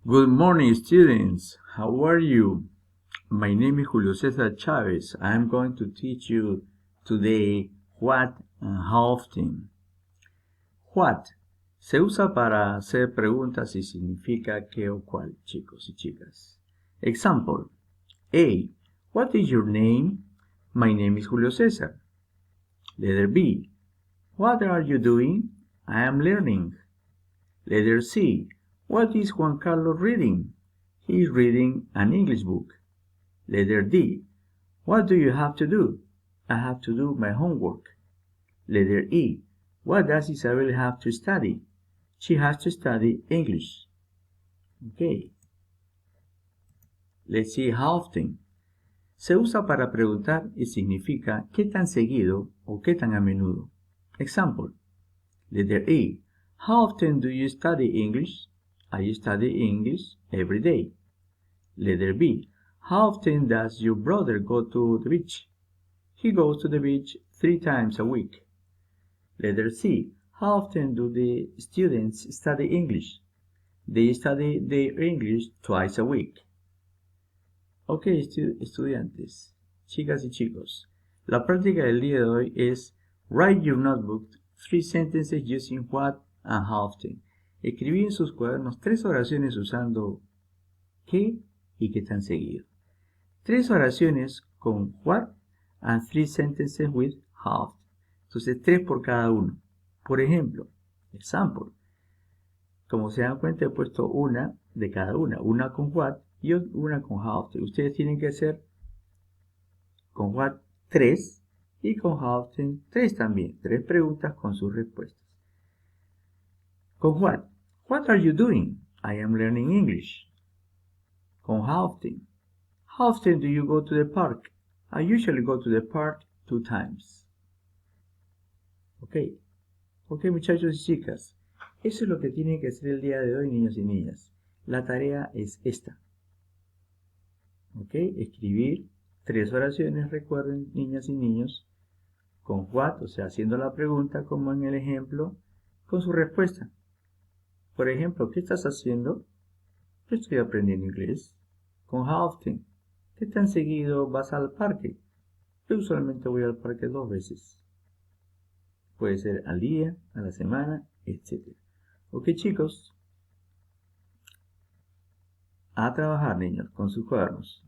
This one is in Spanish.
Good morning, students. How are you? My name is Julio César Chávez. I am going to teach you today what and how often. What se usa para hacer preguntas y significa qué o cuál, chicos y chicas. Example. A. What is your name? My name is Julio César. Letter B. What are you doing? I am learning. Letter C. What is Juan Carlos reading? He is reading an English book. Letter D. What do you have to do? I have to do my homework. Letter E. What does Isabel have to study? She has to study English. Okay. Let's see how often. Se usa para preguntar y significa qué tan seguido o qué tan a menudo. Example. Letter E. How often do you study English? I study English every day. Letter B. How often does your brother go to the beach? He goes to the beach 3 times a week. Letter C. How often do the students study English? They study their English twice a week. Ok, estudiantes, chicas y chicos. La práctica del día de hoy es Write your notebook 3 sentences using what and how often. Escribí en sus cuadernos 3 oraciones usando qué y qué tan seguido. 3 oraciones con what and 3 sentences with how often. Entonces 3 por cada uno. Por ejemplo, example. Como se dan cuenta he puesto una de cada una con what y una con how often. Ustedes tienen que hacer con what 3 y con how often 3 también. 3 preguntas con sus respuestas. Con what? What are you doing? I am learning English. Con how often? How often do you go to the park? I usually go to the park 2 times. Ok, muchachos y chicas. Eso es lo que tienen que hacer el día de hoy, niños y niñas. La tarea es esta. Ok, escribir 3 oraciones, recuerden, niñas y niños, con what, o sea, haciendo la pregunta como en el ejemplo, con su respuesta. Por ejemplo, ¿qué estás haciendo? Yo estoy aprendiendo inglés. Con how often. ¿Qué tan seguido vas al parque? Yo usualmente voy al parque 2 veces. Puede ser al día, a la semana, etc. Ok, chicos. A trabajar, niños, con sus cuadernos.